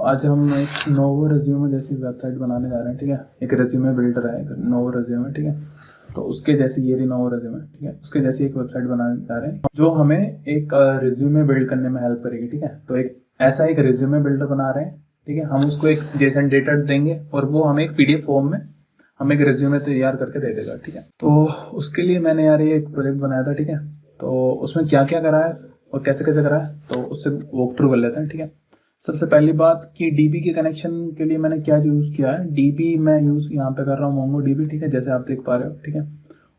आज हम एक नोवो रेज्यूमे जैसी वेबसाइट बनाने जा रहे हैं, ठीक है। एक रेज्यूमे बिल्डर है, एक नोवो रेज्यूमे, ठीक है। तो उसके जैसे ये रही नोवो रेज्यूमे, ठीक है। उसके जैसी एक वेबसाइट बनाने जा रहे हैं जो हमें एक रेज्यूमे बिल्ड करने में हेल्प करेगी, ठीक है। तो एक ऐसा एक रेज्यूमे बिल्डर बना रहे हैं, ठीक है। हम उसको एक जेसन डेटा देंगे और वो हमें एक पीडीएफ फॉर्म में हमें एक रेज्यूमे तैयार करके दे देगा, ठीक है। तो उसके लिए मैंने यार ये एक प्रोजेक्ट बनाया था, ठीक है। तो उसमें क्या क्या करा है और कैसे कैसे करा है तो उससे वॉक थ्रू कर लेते हैं, ठीक है। सबसे पहली बात कि डीबी के कनेक्शन के लिए मैंने क्या यूज़ किया है। डीबी मैं यूज़ यहाँ पे कर रहा हूँ मोंगो डीबी, ठीक है, जैसे आप देख पा रहे हो, ठीक है।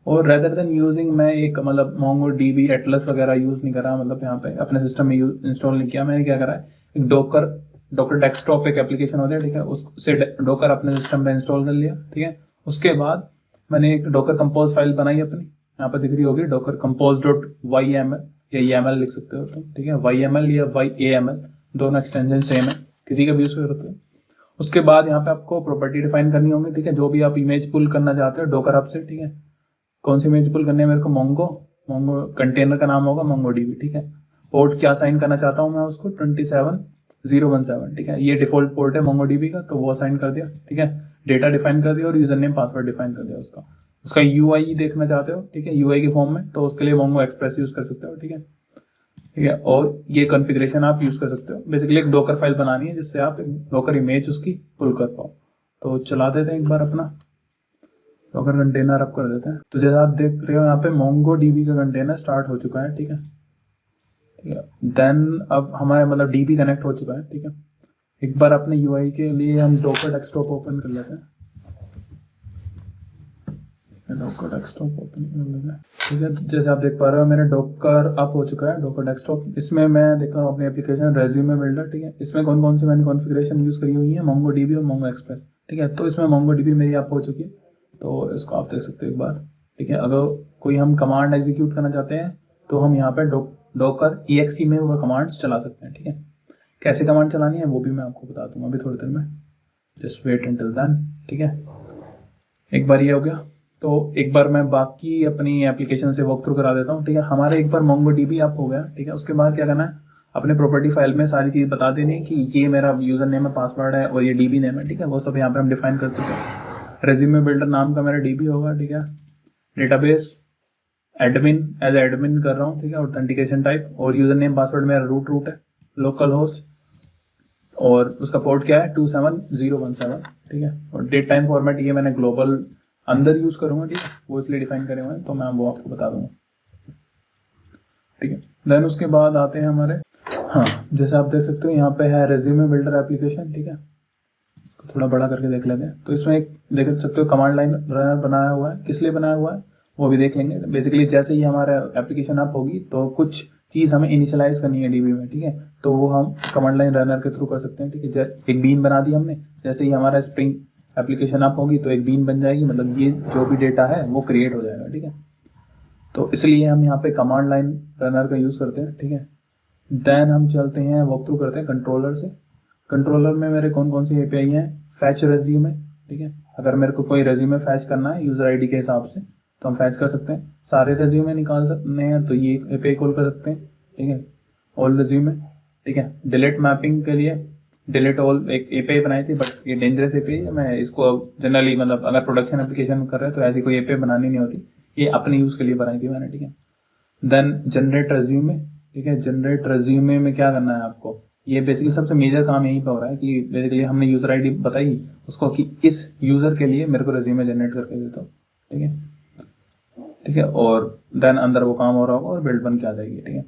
और रेदर देन यूजिंग मैं एक मतलब मोंगो डीबी एटलस वगैरह यूज़ नहीं कर रहा, मतलब यहाँ पे अपने सिस्टम में इंस्टॉल नहीं किया। मैंने क्या करा है, एक डॉकर डेस्कटॉप एक एप्लीकेशन होता है, ठीक है, उससे डॉकर अपने सिस्टम में इंस्टॉल कर लिया, ठीक है। उसके बाद मैंने एक डॉकर कंपोज फाइल बनाई अपनी, यहाँ पर दिख रही होगी डॉकर कंपोज .yml या YAML लिख सकते हो तुम, ठीक है। YML या YAML दोनों एक्सटेंशन सेम है, किसी का भी यूज कर सकते हो। उसके बाद यहाँ पे आपको प्रॉपर्टी डिफाइन करनी होगी, ठीक है। जो भी आप इमेज पुल करना चाहते हो डॉकर हब से, ठीक है। कौन सी इमेज पुल करनी है मेरे को, मोंगो कंटेनर का नाम होगा मोंगो डीबी, ठीक है। पोर्ट क्या असाइन करना चाहता हूँ मैं उसको 27017, ठीक है। ये डिफॉल्ट पोर्ट है मोंगो डीबी का, तो वो असाइन कर दिया, ठीक है। डेटा डिफाइन कर दिया और यूजर नेम पासवर्ड डिफाइन कर दिया उसका यूआई देखना चाहते हो, ठीक है, यूआई के फॉर्म में, तो उसके लिए मोंगो एक्सप्रेस यूज कर सकते हो, ठीक है, ठीक है। और ये कॉन्फ़िगरेशन आप यूज कर सकते हो। बेसिकली एक डॉकर फाइल बनानी है जिससे आप एक डॉकर इमेज उसकी पुल कर पाओ। तो चला देते हैं एक बार अपना डॉकर कंटेनर अप कर देते हैं। तो जैसा आप देख रहे हो यहाँ पे मोंगो डीबी का कंटेनर स्टार्ट हो चुका है, ठीक है, ठीक है। देन अब हमारे मतलब डीबी कनेक्ट हो चुका है, ठीक है। एक बार अपने यूआई के लिए हम डॉकर डेस्कटॉप ओपन कर लेते हैं, डॉकर डेस्कटॉप ओपन कर लेते हैं, ठीक है। जैसे आप देख पा रहे हो मेरा डॉकर अप हो चुका है, डॉकर डेस्कटॉप। इसमें मैं देख रहा हूँ अपनी एप्लीकेशन रेज्यूमे बिल्डर, ठीक है। इसमें कौन कौन सी मैंने कॉन्फ़िगरेशन यूज़ करी हुई है, मोंगो डीबी और मोंगो एक्सप्रेस, ठीक है। तो इसमें मोंगो डीबी मेरी अप हो चुकी है, तो इसको आप देख सकते हो एक बार, ठीक है। अगर कोई हम कमांड एग्जीक्यूट करना चाहते हैं तो हम यहाँ पर डॉकर exe में वो कमांड्स चला सकते हैं, ठीक है। कैसे कमांड चलानी है वो भी मैं आपको बता दूंगा अभी थोड़ी देर में, जस्ट वेट अंटिल देन, ठीक है। एक बार ये हो गया, तो एक बार मैं बाकी अपनी एप्लीकेशन से वॉक थ्रू करा देता हूँ, ठीक है। हमारे एक बार मोंगो डीबी अप हो गया, ठीक है। उसके बाद क्या करना है, अपने प्रॉपर्टी फाइल में सारी चीज़ बता देनी है कि ये मेरा यूज़र नेम है, पासवर्ड है और ये डीबी नेम है, ठीक है। वो सब यहाँ पे हम डिफाइन कर चुके हैं। रेज्यूमे बिल्डर नाम का मेरा डीबी होगा, ठीक है। डेटाबेस एडमिन एज एडमिन कर रहा हूँ, ठीक है। ऑथेंटिकेशन टाइप और यूज़र नेम पासवर्ड मेरा रूट है, लोकल होस्ट, और उसका पोर्ट क्या है 27017, ठीक है। और डेट टाइम फॉर्मेट ये मैंने ग्लोबल अंदर यूज करूंगा, ठीक है, वो इसलिए डिफाइन करे हुए हैं, तो मैं वो आपको बता दूंगा, ठीक है। देन उसके बाद आते हैं हमारे, हाँ, जैसे आप देख सकते हो यहाँ पे है रेज्यूमे बिल्डर एप्लीकेशन, ठीक है। थोड़ा बड़ा करके देख लेते हैं। तो इसमें एक देख सकते हो कमांड लाइन रनर बनाया हुआ है, किस लिए बनाया हुआ है वो भी देख लेंगे। बेसिकली जैसे ही हमारा एप्लीकेशन अप होगी तो कुछ चीज़ हमें इनिशियलाइज करनी है डीबी में, ठीक है। तो वो हम कमांड लाइन रनर के थ्रू कर सकते हैं, ठीक है। एक बीन बना दी हमने, जैसे ही हमारा स्प्रिंग एप्लीकेशन अप होगी तो एक बीन बन जाएगी, मतलब ये जो भी डेटा है वो क्रिएट हो जाएगा, ठीक है। तो इसलिए हम यहाँ पे कमांड लाइन रनर का यूज़ करते हैं, ठीक है। देन हम चलते हैं वॉक थ्रू करते हैं कंट्रोलर से। कंट्रोलर में मेरे कौन कौन सी एपीआई हैं, फैच रेज्यूमे, ठीक है। अगर मेरे को कोई रेज्यूमे फैच करना है यूज़र आईडी के हिसाब से तो हम फैच कर सकते हैं। सारे रेज्यूमे निकाल सकते हैं तो ये एपीआई कॉल कर सकते हैं, ठीक है। ऑल रेज्यूमे, ठीक है। डिलीट मैपिंग के लिए डिलीट ऑल एक एपीआई बनाई थी, बट ये डेंजरस एपीआई है, मैं इसको जनरली मतलब अगर प्रोडक्शन एप्लीकेशन कर रहे हैं तो ऐसी कोई एपीआई बनानी नहीं होती, ये अपने यूज़ के लिए बनाई थी मैंने, ठीक है। देन जनरेट रेज्यूमे, ठीक है। जनरेट रेज्यूमे में क्या करना है आपको, ये बेसिकली सबसे मेजर काम यहीं पे हो रहा है कि बेसिकली हमने यूज़र आईडी बताई उसको कि इस यूज़र के लिए मेरे को रेज्यूमे जनरेट करके देता हूँ, ठीक है, ठीक है। और देन अंदर वो काम हो रहा होगा और बिल्ड बन के आ जाएगी, ठीक है।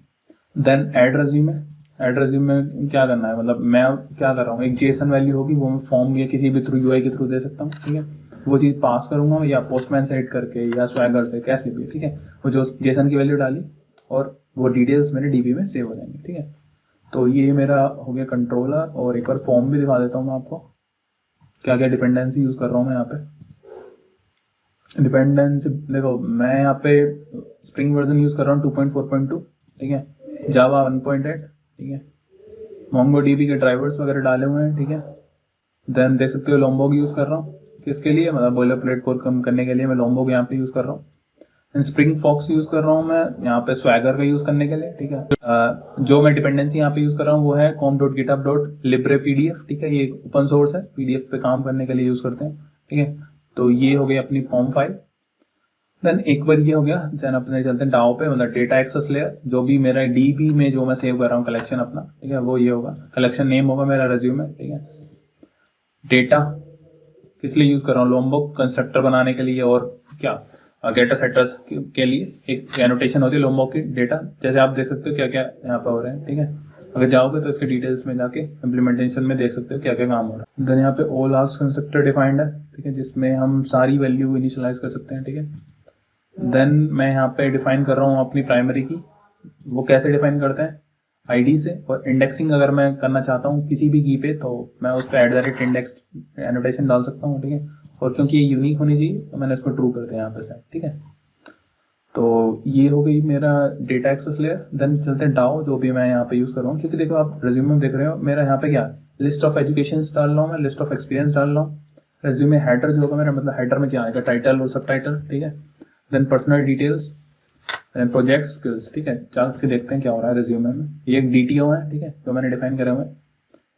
Then add resume, add resume क्या करना है, मतलब मैं क्या कर रहा हूँ, एक जेसन वैल्यू होगी वो मैं फॉर्म या किसी भी थ्रू यूआई के थ्रू दे सकता हूँ, ठीक है। वो चीज़ पास करूँगा या पोस्टमैन से एड करके या स्वैगर से कैसे भी, ठीक है। वो जो जेसन की वैल्यू डाली और वो डिटेल्स मेरे डीबी में सेव हो जाएंगे, ठीक है। तो ये मेरा हो गया कंट्रोलर। और एक बार फॉर्म भी दिखा देता हूँ मैं आपको, क्या क्या डिपेंडेंसी यूज़ कर रहा हूँ मैं यहाँ पे। डिपेंडेंसी देखो, मैं यहाँ पे स्प्रिंग वर्जन यूज़ कर रहा हूँ 2.4.2, ठीक है। जावा 1.8, ठीक है। मोंगो डीबी के ड्राइवर्स वगैरह डाले हुए हैं, ठीक है। देन देख सकते हो लोम्बोग यूज़ कर रहा हूँ, किसके लिए, मतलब बॉयलर प्लेट कोड कम करने के लिए मैं लोम्बोग यहाँ पे यूज़ कर रहा हूँ। स्प्रिंग फॉक्स यूज़ कर रहा हूँ मैं यहाँ पे स्वैगर का यूज़ करने के लिए, ठीक है। जो मैं डिपेंडेंसी यहाँ पे यूज़ कर रहा हूँ वो है com.github.libre.pdf, ठीक है। ये ओपन सोर्स है, पीडीएफ पे काम करने के लिए यूज़ करते हैं, ठीक है। तो ये हो गई अपनी फॉर्म फाइल। देन एक बार ये हो गया, देन अपने चलते हैं डाओ पे, मतलब डेटा एक्सेस लेयर, जो भी मेरा डीबी में जो मैं सेव कर रहा हूँ कलेक्शन अपना, ठीक है, वो ये होगा। कलेक्शन नेम होगा मेरा रेज्यूमे, ठीक है। डेटा किस लिए यूज़ कर रहा हूँ, लोमबॉक कंस्ट्रक्टर बनाने के लिए, और क्या डेटा सेटर्स के लिए एक एनोटेशन होती है लोमबॉक की डेटा, जैसे आप देख सकते हो क्या क्या यहाँ पे हो रहे हैं, ठीक है। अगर जाओगे तो इसके डिटेल्स में जाके इम्प्लीमेंटेशन में देख सकते हो क्या क्या काम हो रहा है। देन यहाँ पे ऑल आर्क्स कंस्ट्रक्टर डिफाइंड है, ठीक है, जिसमें हम सारी वैल्यू इनिशियलाइज कर सकते हैं, ठीक है। देन मैं यहाँ पे डिफाइन कर रहा हूँ अपनी प्राइमरी की, वो कैसे डिफाइन करते हैं, आईडी से। और इंडेक्सिंग अगर मैं करना चाहता हूँ किसी भी की पे, तो मैं उस पर @index एनोटेशन डाल सकता हूँ, ठीक है। और क्योंकि ये यूनिक होनी चाहिए तो मैंने इसको ट्रू कर दिया यहाँ पे सेट, ठीक है। तो ये हो गई मेरा डेटा एक्सेस लेयर। देन चलते हैं डाओ, जो भी मैं यहाँ पे यूज़ कर रहा हूँ, क्योंकि देखो आप रेज्यूमे में देख रहे हो मेरा यहाँ पे क्या लिस्ट ऑफ एजुकेशन डाल रहा हूँ, मैं लिस्ट ऑफ एक्सपीरियंस डाल रहा हूँ। रेज्यूमे हेडर जो होगा मेरा, मतलब हेडर में क्या आएगा, टाइटल और सब टाइटल, ठीक है। Then personal details, project skills, ठीक है। चल के देखते हैं क्या हो रहा है रेज्यूमे में। ये एक DTO है, ठीक है, जो मैंने डिफाइन करे हुए हैं।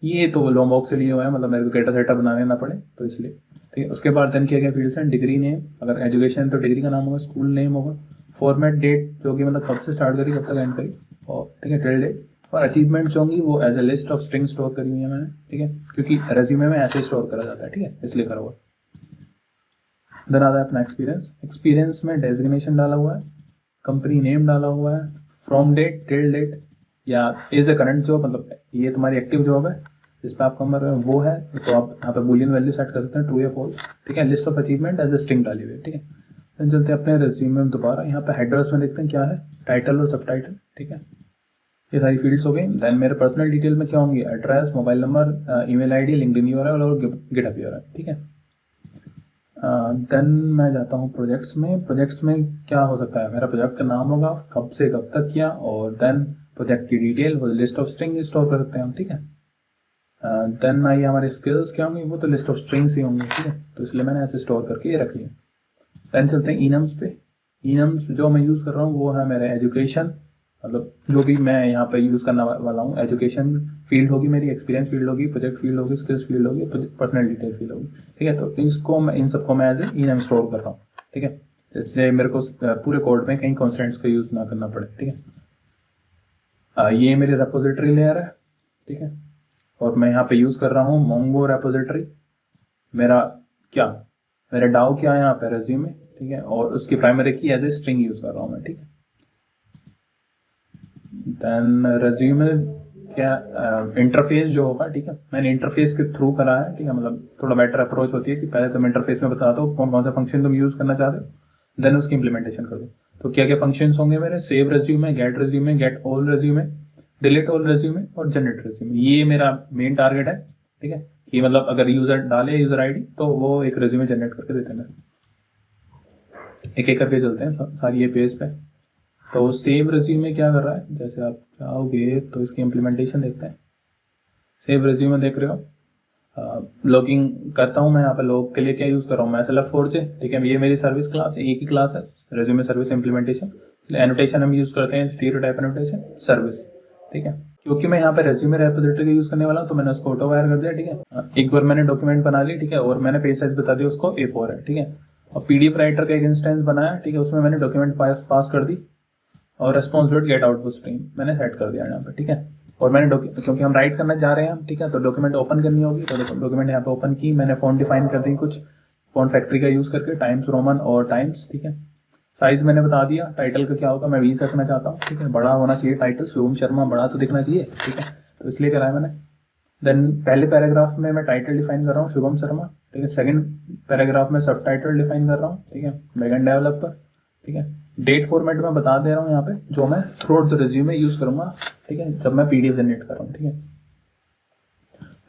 ये तो लोमबॉक्स से लिए हुए हैं, मतलब मेरे को डेटा सेटअप बनाने ना पड़े तो इसलिए, ठीक है। उसके बाद देन क्या क्या फील्ड्स हैं, डिग्री नेम, अगर एजुकेशन तो डिग्री का नाम होगा, स्कूल नेम होगा, फॉर्मेट डेट जो कि मतलब कब से स्टार्ट करी कब तक एंड करी, और ठीक है टिल डेट। और अचीवमेंट्स होंगी वो as a list of string store करी हुई है मैंने, ठीक है, क्योंकि रेज्यूमे में ऐसे ही स्टोर करा जाता है, ठीक है, इसलिए करा हुआ। देन आता है अपना एक्सपीरियंस। एक्सपीरियंस में डेजिग्नेशन डाला हुआ है, कंपनी नेम डाला हुआ है, फ्रॉम डेट टिल डेट, या इज ए करंट जॉब, मतलब ये तुम्हारी एक्टिव जॉब है जिस पर आप काम कर रहे हो वो है, तो आप यहाँ पे बूलियन वैल्यू सेट कर सकते हैं, ट्रू या फॉल्स, ठीक है। List of achievement as a string डाली हुई है, ठीक है। देन चलते हैं अपने रेज्यूमे में दोबारा, यहाँ पे हेडर्स में देखते हैं क्या है, टाइटल और सब टाइटल, ठीक है। ये सारी फील्ड्स हो गई। देन मेरे पर्सनल डिटेल में क्या होंगी, address, mobile number, email ID, LinkedIn URL और गिटहब यूआरएल, ठीक है। देन मैं जाता हूँ प्रोजेक्ट्स में। प्रोजेक्ट्स में क्या हो सकता है, मेरा प्रोजेक्ट का नाम होगा, कब से कब तक किया, और देन प्रोजेक्ट की डिटेल, वो लिस्ट ऑफ स्ट्रिंग स्टोर कर सकते हैं हम, ठीक है। देन आइए हमारे स्किल्स क्या होंगी, वो तो लिस्ट ऑफ स्ट्रिंग्स ही होंगी, ठीक है, तो इसलिए मैंने ऐसे स्टोर करके ये रख लिया। देन चलते हैं इनम्स पे। इनम्स जो मैं यूज़ कर रहा हूँ वो है मेरे एजुकेशन, मतलब जो भी मैं यहाँ पे यूज़ करने वाला हूँ, एजुकेशन फील्ड होगी मेरी, एक्सपीरियंस फील्ड होगी, प्रोजेक्ट फील्ड होगी, स्किल्स फील्ड होगी, पर्सनल डिटेल फील्ड होगी, ठीक है। तो इसको मैं इन सबको मैं एज ए इनम स्टोर कर रहा हूँ, ठीक है, इसलिए मेरे को पूरे कोड में कहीं कॉन्स्टेंट्स का यूज़ ना करना पड़े, ठीक है। ये मेरी रेपोजिटरी लेयर है, ठीक है, और मैं यहाँ पे यूज़ कर रहा हूँ मोंगो रेपोजिटरी। मेरा क्या, मेरा डाउ क्या है यहाँ पे, रेज्यूमे, ठीक है, और उसकी प्राइमरी की एज ए स्ट्रिंग यूज़ कर रहा हूँ मैं, ठीक है। देन रेज्यूमे क्या इंटरफेस जो होगा, ठीक है, मैंने इंटरफेस के थ्रू करा है, ठीक है, मतलब थोड़ा बेटर अप्रोच होती है कि पहले तुम इंटरफेस में बता दो कौन कौन सा फंक्शन तुम यूज़ करना चाहते हो, देन उसकी इंप्लीमेंटेशन कर दो। तो क्या क्या फंक्शंस होंगे मेरे, save resume, get all resume, delete all resume और जनरेट रेज्यूमे। ये मेरा मेन टारगेट है, ठीक है, कि मतलब अगर यूज़र डाले यूज़र आईडी तो वो एक रेज्यूमे जनरेट करके देते हैं। एक एक करके चलते हैं सारी ये पेज पे। तो सेव रेज्यूमे क्या कर रहा है, जैसे आप चाहोगे तो इसकी इम्प्लीमेंटेशन देखते हैं। सेव रेज्यूमे देख रहे हो, लॉगिंग करता हूँ मैं यहाँ पे, लॉग के लिए क्या यूज़ कर रहा हूँ मैं, SLF4j, ठीक है। ये मेरी सर्विस क्लास है, एक ही क्लास है, रेज्यूमे सर्विस इम्प्लीमेंटेशन। एनोटेशन हम यूज़ करते हैं स्टीरियोटाइप एनोटेशन सर्विस, ठीक है। क्योंकि मैं यहाँ पे रेज्यूमे रेपोजिटरी का यूज़ करने वाला हूँ तो मैंने उसको ऑटो वायर कर दिया, ठीक है। एक बार मैंने डॉक्यूमेंट बना ली, ठीक है, और मैंने पेज साइज बता दिया उसको A4 है, ठीक है। और PDF राइटर का एक इंस्टेंस बनाया, ठीक है, उसमें मैंने डॉक्यूमेंट पास कर दी, और response dot gate output stream मैंने सेट कर दिया यहाँ पे, ठीक है। और मैंने क्योंकि हम राइट करना चाह रहे हैं, ठीक है, तो डॉक्यूमेंट ओपन करनी होगी, तो डॉक्यूमेंट यहाँ पे ओपन की, मैंने फॉन्ट डिफाइन कर दी कुछ फॉन्ट फैक्ट्री का यूज़ करके, टाइम्स रोमन और टाइम्स, ठीक है। साइज मैंने बता दिया, टाइटल का क्या होगा, मैं 20 रखना चाहता हूँ, ठीक है, बड़ा होना चाहिए टाइटल, शुभम शर्मा बड़ा तो दिखना चाहिए, ठीक है, तो इसलिए करा है मैंने। देन पहले पैराग्राफ में मैं टाइटल डिफाइन कर रहा हूँ शुभम शर्मा, ठीक है। सेकंड पैराग्राफ में सब टाइटल डिफाइन कर रहा हूँ, ठीक है, बैकएंड डेवलपर, ठीक है। डेट फॉर्मेट में बता दे रहा हूँ यहाँ पे, जो मैं through out the resume use करूँगा, ठीक है, जब मैं PDF जनरेट कर रहा हूँ, ठीक है।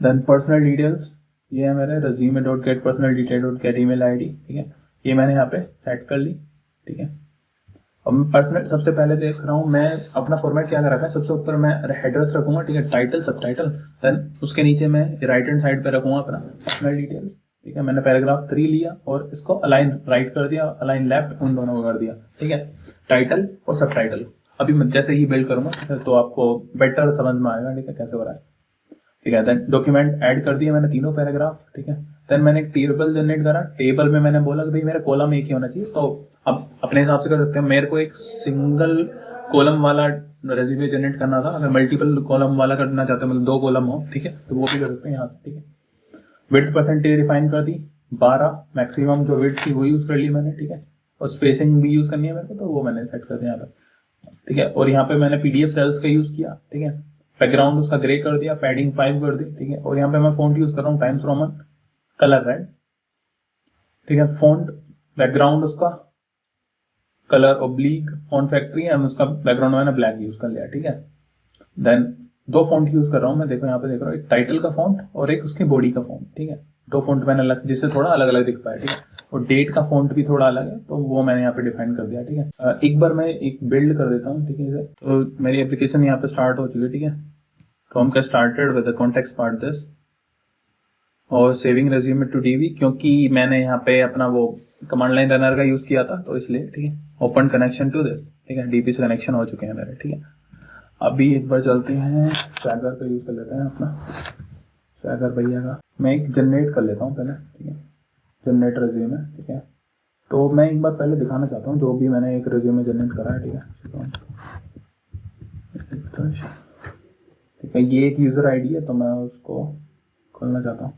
देन पर्सनल डिटेल्स, ये है मेरे resume dot get personal detail dot gate email ID, ठीक है, ये मैंने यहाँ पे सेट कर ली, ठीक है। अब मैं पर्सनल सबसे पहले देख रहा हूँ मैं अपना फॉर्मेट क्या कर रखा है, सबसे ऊपर मैं हेडर्स रखूंगा, ठीक है, टाइटल सब टाइटल। देन उसके नीचे मैं राइट हैंड साइड पे रखूंगा अपना पर्सनल डिटेल्स, ठीक है। मैंने पैराग्राफ 3 लिया और इसको अलाइन राइट कर दिया, अलाइन लेफ्ट, उन दोनों को कर दिया, ठीक है। टाइटल और सब टाइटल अभी मैं जैसे ही बिल्ड करूँगा, ठीक है, तो आपको बेटर समझ में आएगा, ठीक है, कैसे हो रहा है, ठीक है। देन डॉक्यूमेंट ऐड कर दिया मैंने तीनों पैराग्राफ, ठीक है। देन मैंने एक टेबल जनरेट करा, टेबल में मैंने बोला कि भाई मेरा कॉलम एक ही होना चाहिए, तो अब अपने हिसाब से कर सकते हैं। मेरे को एक सिंगल कॉलम वाला रेज्यूमे जनरेट करना था, अगर मल्टीपल कॉलम वाला करना चाहते हैं, मतलब 2 कॉलम हो, ठीक है, तो वो भी कर सकते हैं यहाँ से, ठीक है। विड्थ परसेंटेज रिफाइन कर दी 12, मैक्सिमम जो विड्थ थी वो यूज़ कर ली मैंने, ठीक है। और स्पेसिंग भी यूज़ करनी है मेरे को, तो वो मैंने सेट कर दिया यहाँ पर, ठीक है। और यहाँ पे मैंने PDF सेल्स का यूज़ किया, ठीक है। बैकग्राउंड उसका ग्रे कर दिया, पैडिंग 5 कर दी, ठीक है। और यहाँ पे मैं फॉन्ट यूज़ कर रहा हूँ टाइम्स रोमन, कलर रेड, ठीक है। फॉन्ट बैकग्राउंड उसका कलर ओब्लिक फॉन्ट फैक्ट्री है, उसका बैकग्राउंड मैंने ब्लैक यूज़ कर लिया, ठीक है। देन 2 फॉन्ट यूज़ कर रहा हूँ मैं, देखो यहाँ पे देख रहा हूँ, एक टाइटल का फॉन्ट और एक उसकी बॉडी का फॉन्ट, ठीक है। 2 फॉन्ट मैंने अलग, जिससे थोड़ा अलग अलग दिख पाया, ठीक है। और डेट का फॉन्ट भी थोड़ा अलग है, तो वो मैंने यहाँ पे डिफाइन कर दिया, ठीक है। एक बार मैं एक बिल्ड कर देता हूँ, ठीक है। तो मेरी एप्लीकेशन यहाँ पे स्टार्ट हो चुकी है, ठीक है। तो हम get started with the context part this और सेविंग रेज्यूमे टू डीबी, क्योंकि मैंने यहाँ पे अपना वो कमांड लाइन रनर का यूज़ किया था, तो इसलिए, ठीक है। ओपन कनेक्शन टू दिस, ठीक है, डीबी से कनेक्शन हो चुके हैं मेरे, ठीक है। अभी एक बार चलते हैं स्वैगर का यूज़ कर लेते हैं अपना, स्वैगर भैया का मैं एक जनरेट कर लेता हूँ पहले, ठीक है। जनरेट रेज्यूमे, ठीक है। तो मैं एक बार पहले दिखाना चाहता हूँ जो भी मैंने एक रेज्यूमे जनरेट करा है, ठीक है। ठीक है, ये एक यूज़र आईडी है, तो मैं उसको खोलना चाहता हूँ,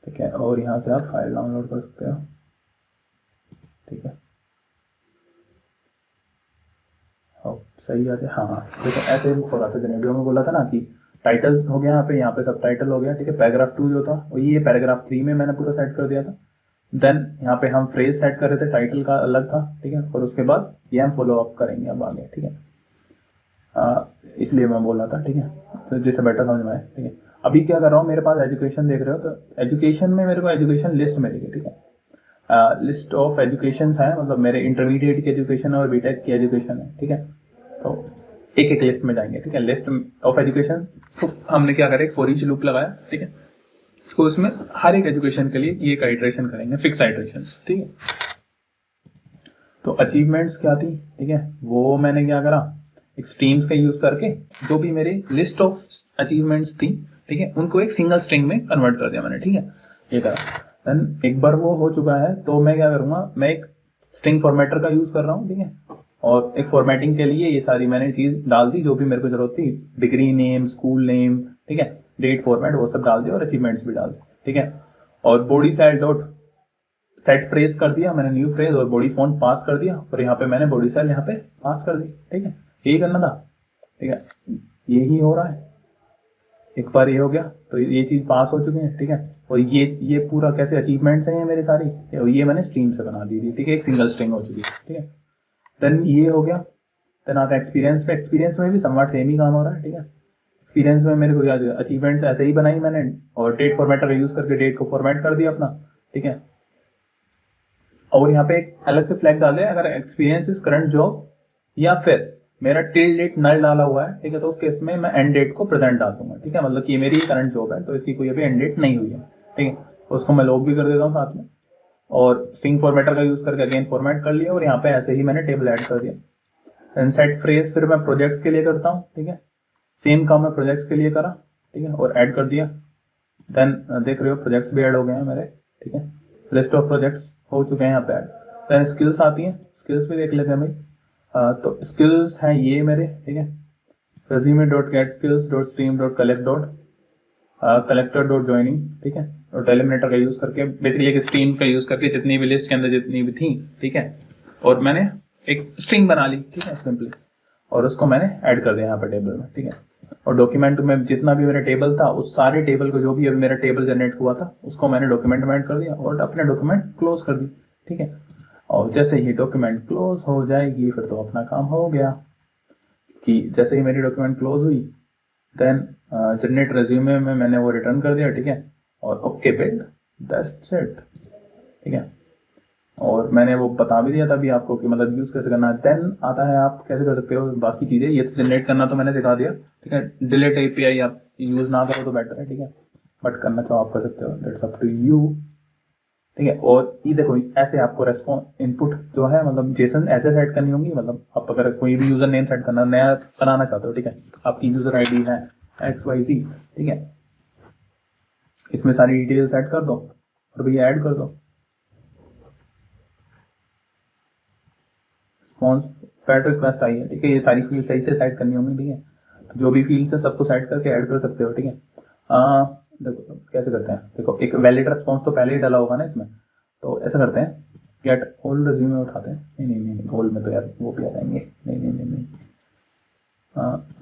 ठीक है। और यहाँ से आप फाइल डाउनलोड कर सकते हो, ठीक है। हाँ सही है, हाँ हाँ, देखो ऐसे ही हो रहा था जनरेट में, बोला था ना कि टाइटल हो गया यहाँ पे सब टाइटल हो गया, ठीक है। पैराग्राफ 2 जो था वो ये पैराग्राफ 3 में मैंने पूरा सेट कर दिया था। देन यहाँ पे हम फ्रेज सेट कर रहे थे, टाइटल का अलग था, ठीक है। और उसके बाद ये हम फॉलो अप करेंगे अब आगे, ठीक है। इसलिए मैं बोल रहा था, ठीक है, तो जिससे बेटर समझ में आए, ठीक है। अभी क्या कर रहा हूँ, मेरे पास एजुकेशन देख रहे हो, तो एजुकेशन में मेरे को एजुकेशन लिस्ट मिलेगी, ठीक है। लिस्ट ऑफ एजुकेशन है, मतलब मेरे इंटरमीडिएट की एजुकेशन है और बीटेक की एजुकेशन है, ठीक है। तो एक एक लिस्ट में जाएंगे, ठीक है। लिस्ट ऑफ एजुकेशन, तो हमने क्या करा, एक फॉर ईच लूप लगाया, ठीक है। तो उसमें हर एक एजुकेशन के लिए ये का आइट्रेशन करेंगे, फिक्स आइट्रेशन, ठीक है। तो अचीवमेंट्स क्या थी, ठीक है, वो मैंने क्या करा, एक स्ट्रीम्स का यूज करके जो भी मेरी लिस्ट ऑफ अचीवमेंट्स थी, ठीक है, उनको एक सिंगल स्ट्रिंग में कन्वर्ट कर दिया मैंने, ठीक है, ये करा। देन एक बार वो हो चुका है, तो मैं क्या करूँगा, मैं एक स्ट्रिंग फॉर्मेटर का यूज कर रहा हूँ, ठीक है। और एक फॉर्मेटिंग के लिए ये सारी मैंने चीज़ डाल दी जो भी मेरे को जरूरत थी, डिग्री नेम, स्कूल नेम, ठीक है, डेट फॉर्मेट, वो सब डाल दिया, और अचीवमेंट्स भी डाल दी, ठीक है। और body style dot set phrase कर दिया मैंने, न्यू फ्रेज, और बॉडी फॉन्ट पास कर दिया, और यहाँ पे मैंने बॉडी स्टाइल यहाँ पे पास कर दी, ठीक है। यही करना था, ठीक है, यही हो रहा है। एक बार ये हो गया तो ये चीज़ पास हो चुकी है, ठीक है। और ये पूरा कैसे अचीवमेंट्स हैं ये मेरे सारी, ये मैंने स्ट्रीम से बना दी थी, ठीक है, एक सिंगल स्ट्रिंग हो चुकी है, ठीक है। देन ये हो गया। देन आता है एक्सपीरियंस पे, एक्सपीरियंस में भी समवट सेम ही काम हो रहा है, ठीक है। एक्सपीरियंस में मेरे को क्या अचीवमेंट्स ऐसे ही बनाई मैंने, और डेट फॉर्मेटर यूज़ करके डेट को फॉर्मेट कर दिया अपना, ठीक है। और यहाँ पे एक अलग से फ्लैग डाल दे, अगर एक्सपीरियंस इज करंट जॉब, या फिर मेरा टिल डेट नल डाला हुआ है, ठीक है, तो उस केस में मैं एंड डेट को प्रेजेंट डाल दूंगा, ठीक है। मतलब कि मेरी करंट जॉब है, तो इसकी कोई अभी एंड डेट नहीं हुई है, ठीक है। उसको मैं लॉग भी कर देता हूँ साथ में, और स्ट्रिंग फॉर्मेटर का यूज़ करके अगेन फॉर्मेट कर लिया, और यहाँ पे ऐसे ही मैंने टेबल ऐड कर दिया। इनसाइड फ्रेज फिर मैं प्रोजेक्ट्स के लिए करता हूँ, ठीक है, सेम काम मैं प्रोजेक्ट्स के लिए करा, ठीक है, और ऐड कर दिया। देन देख रहे हो प्रोजेक्ट्स भी ऐड हो गए हैं मेरे, ठीक है, लिस्ट ऑफ प्रोजेक्ट्स हो चुके हैं यहाँ पे ऐड। देन स्किल्स आती हैं, स्किल्स भी देख लेते हैं भाई। तो स्किल्स हैं ये मेरे, ठीक है, resume dot gate skills dot stream dot collect dot collector dot joining, ठीक है। और डेलिमिनेटर का यूज़ करके, बेसिकली एक स्ट्रीम का यूज़ करके जितनी भी लिस्ट के अंदर जितनी भी थी, ठीक है, और मैंने एक स्ट्रिंग बना ली, ठीक है, सिंपली, और उसको मैंने ऐड कर दिया यहाँ पे टेबल में, ठीक है। और डॉक्यूमेंट में जितना भी मेरा टेबल था, उस सारे टेबल को, जो भी अभी मेरा टेबल जनरेट हुआ था, उसको मैंने डॉक्यूमेंट में ऐड कर दिया, और अपने डॉक्यूमेंट क्लोज कर दी, ठीक है। और जैसे ही डॉक्यूमेंट क्लोज हो जाएगी, फिर तो अपना काम हो गया, कि जैसे ही मेरी डॉक्यूमेंट क्लोज हुई, देन जनरेट रेज्यूमे में मैंने वो रिटर्न कर दिया, ठीक है, और ओके बिल्ड, दैट्स इट, ठीक है। और मैंने वो बता भी दिया था अभी आपको कि मतलब यूज़ कैसे करना है। देन आता है आप कैसे कर सकते हो बाकी चीज़ें, ये तो जनरेट करना तो मैंने सिखा दिया, ठीक है। डिलीट API आप यूज़ ना करो तो बेटर है, ठीक है, बट करना चाहो आप कर सकते हो, दैट्स अप टू यू, ठीक है। और ये देखो ऐसे आपको रेस्पॉन्स इनपुट जो है मतलब जेसन ऐसे सेट करनी होंगी, मतलब आप अगर कोई भी यूज़र नेम सेट करना नया बनाना चाहते हो, ठीक है, आपकी यूज़र आईडी है XYZ, ठीक है, इसमें सारी डिटेल सेट कर दो और भैया ऐड कर दो। रिस्पॉन्स पैड रिक्वेस्ट आई है, ठीक है, ये सारी फील्ड सही से सेट करनी होंगी, ठीक है। तो जो भी फील्ड्स है सबको सेट करके ऐड कर सकते हो, ठीक है। देखो कैसे करते हैं, देखो एक वैलिड रिस्पॉन्स तो पहले ही डाला होगा ना इसमें, तो ऐसा करते हैं गेट ऑल रिज्यूमे उठाते हैं, नहीं ऑल में तो यार वो भी आ जाएंगे, नहीं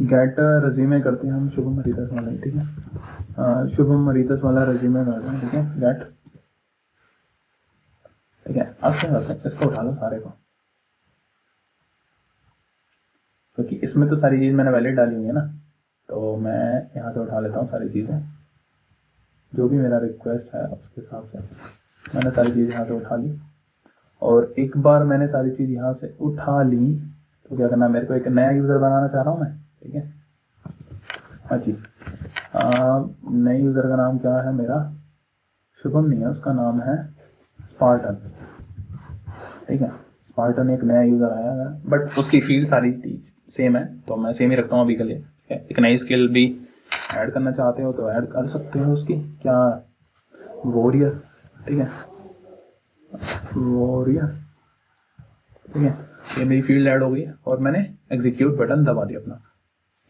गेट रिज्यूमे करते हैं हम शुभम हरिदास वाला, ठीक है, शुभम हरिदास वाला रिज्यूमे करते हैं, ठीक है, गेट, ठीक है। अब क्या करते हैं, इसको उठा लो सारे को, क्योंकि इसमें तो सारी चीज़ मैंने वैलिड डाली हुई है ना, तो मैं यहाँ से उठा लेता हूँ सारी चीज़ें, जो भी मेरा रिक्वेस्ट है उसके हिसाब से मैंने सारी चीज़ यहाँ से उठा ली। और एक बार मैंने सारी चीज़ यहाँ से उठा ली तो क्या करना, मेरे को एक नया यूज़र बनाना चाह रहा हूँ मैं, ठीक है। हाँ जी, नए यूज़र का नाम क्या है मेरा, शुभम नहीं है, उसका नाम है स्पार्टन, ठीक है। स्पार्टन एक नया यूज़र आया है, बट उसकी फील्ड सारी सेम है, तो मैं सेम ही रखता हूँ अभी के लिए, ठीक है। एक नई स्किल भी ऐड करना चाहते हो तो ऐड कर सकते हो, उसकी क्या, वॉरियर, ठीक है, वॉरियर, ठीक है। ये मेरी फील्ड ऐड हो गई है और मैंने एग्जीक्यूट बटन दबा दिया अपना,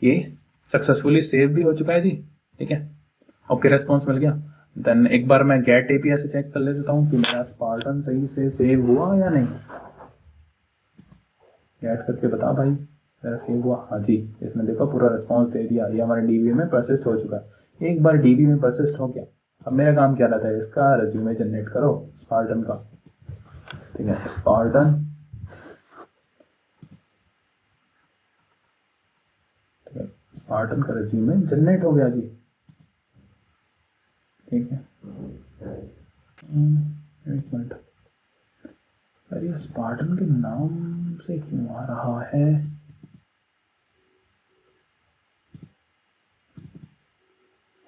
ये सक्सेसफुली सेव भी हो चुका है जी, ठीक है। ओके रेस्पॉन्स मिल गया। देन एक बार मैं गेट API से चेक कर लेता हूँ कि मेरा स्पार्टन सही से सेव हुआ या नहीं, गेट करके बता भाई मेरा सेव हुआ, हाँ जी, इसने देखो पूरा रिस्पॉन्स दे दिया, ये हमारे DB में परसिस्ट हो चुका है। एक बार DB में परसिस्ट हो गया, अब मेरा काम क्या रहता है, इसका रिज्यूमे जनरेट करो स्पार्टन का, ठीक है, स्पार्टन, ठीक है, स्पार्टन का रिज्यूमे जनरेट हो गया जी, ठीक है। एक मिनट, अरे ये स्पार्टन के नाम से क्यों आ रहा है,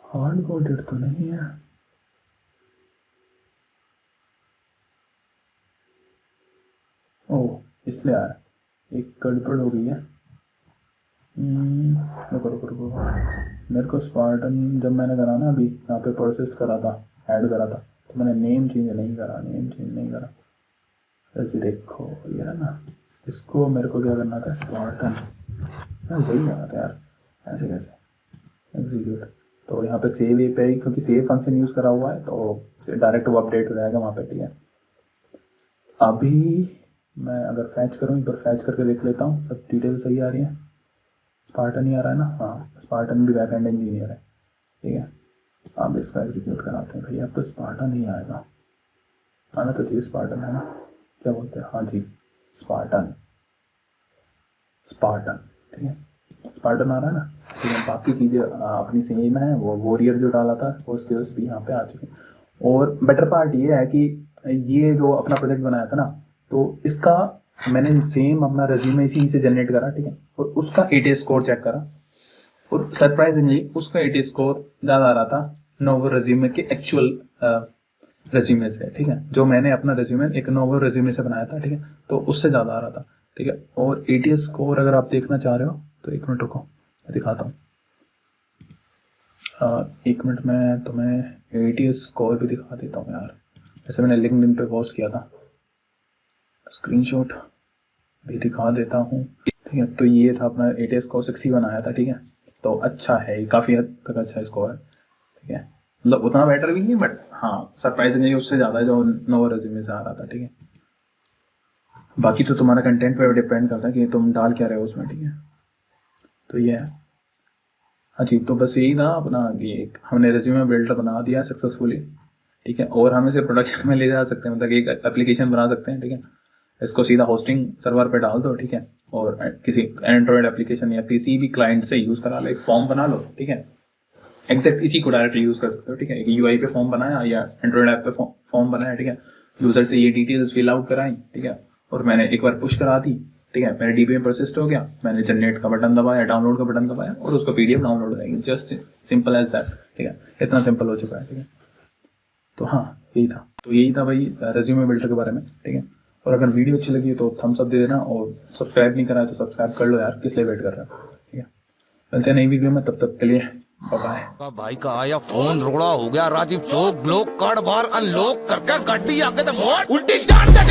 हार्ड कोडेड तो नहीं है, ओह इसलिए आया, एक गड़बड़ हो गई है। रुको, मेरे को स्पार्टन जब मैंने करा ना अभी यहाँ पे परसिस्ट करा था, ऐड करा था, तो मैंने नेम चेंज नहीं करा, ऐसे देखो ये है ना, इसको मेरे को क्या करना था, स्पार्टन, मैं वही करना था यार, ऐसे कैसे एग्जीक्यूट, तो यहाँ पे सेव API, क्योंकि सेव फंक्शन यूज़ करा हुआ है तो डायरेक्ट वो अपडेट हो जाएगा वहाँ पे, ठीक है। अभी मैं अगर फैच करूँ, एक बार फैच करके देख लेता हूँ सब डिटेल सही आ रही है, स्पार्टन ही आ रहा है ना, हाँ स्पार्टन भी बैकएंड इंजीनियर है, ठीक है। अब इसको एग्जीक्यूट कराते हैं भैया, अब तो स्पार्टन ही आएगा, आना तो चाहिए स्पार्टन, है ना, क्या बोलते हैं, हाँ जी स्पार्टन, ठीक है, स्पार्टन आ रहा है ना, ठीक है। बाकी चीज़ें अपनी सेम है, वो वॉरियर जो डाला था वो स्किल्स भी यहाँ पे आ चुके हैं। और बेटर पार्ट ये है कि ये जो अपना प्रोजेक्ट बनाया था ना, तो इसका मैंने सेम अपना रेज्यूमे इसी से जनरेट करा, ठीक है, और उसका ATS स्कोर चेक करा, और सरप्राइजिंगली उसका ATS स्कोर ज़्यादा आ रहा था नोवो रेज्यूमे के एक्चुअल रेज्यूमे से, ठीक है। जो मैंने अपना रेज्यूमे एक नोवो रेज्यूमे से बनाया था, ठीक है, तो उससे ज़्यादा आ रहा था, ठीक है। और ATS स्कोर अगर आप देखना चाह रहे हो तो एक मिनट रुको, मैं दिखाता हूँ, एक मिनट में तुम्हें ATS स्कोर भी दिखा देता हूँ यार, जैसे मैंने लिंक्डइन पे पोस्ट किया था, स्क्रीनशॉट भी दिखा देता हूँ, ठीक है। तो ये था अपना ATS स्कोर 61 आया था, ठीक है, तो अच्छा है, काफ़ी हद तक अच्छा स्कोर है, ठीक है, मतलब उतना बेटर भी नहीं, बट हाँ सरप्राइजिंगली उससे ज़्यादा जो नोवो रेज्यूमे से आ रहा था, ठीक है। बाकी तो तुम्हारा कंटेंट पर डिपेंड करता है कि तुम डाल क्या रहे हो उसमें, ठीक है। तो ये है, हाँ जी, तो बस यही था अपना, ये हमने रेज्यूमे बिल्डर बना दिया सक्सेसफुली, ठीक है। और हम इसे प्रोडक्शन में ले जा सकते हैं, मतलब एक एप्लीकेशन बना सकते हैं, ठीक है। इसको सीधा होस्टिंग सर्वर पे डाल दो, ठीक है, और किसी एंड्रॉयड एप्लीकेशन या किसी भी क्लाइंट से यूज़ करा लो, एक फॉर्म बना लो, ठीक है, एग्जैक्ट इसी को डायरेक्टली यूज़ कर सकते हो, ठीक है। एक UI पे फॉर्म बनाया या एंड्रॉयड ऐप पे फॉर्म बनाया, ठीक है, यूज़र से ये डिटेल्स फिल आउट कराई, ठीक है, और मैंने एक बार पुश करा दी, ठीक है, मेरे DB में परसिस्ट हो गया, मैंने जनरेट का बटन दबाया, डाउनलोड का बटन दबाया, और उसको PDF डाउनलोड हो जाएगी, जस्ट सिंपल एज दैट, ठीक है, इतना सिंपल हो चुका है, ठीक है। तो हाँ यही था, तो यही था भाई रेज्यूमे बिल्डर के बारे में, ठीक है। और अगर वीडियो अच्छी लगी तो थम्स अप दे देना, और सब्सक्राइब नहीं करा है तो सब्सक्राइब कर लो यार, किस लिए वेट कर रहा है, ठीक है। मिलते हैं नई वीडियो में, तब तक के लिए बाय। भाई का आया फोन रोड़ा हो गया, राजीव चौक लोग कार्ड बार अनलॉक करके गाड़ी आगे तो मोड़ उल्टी जान दे,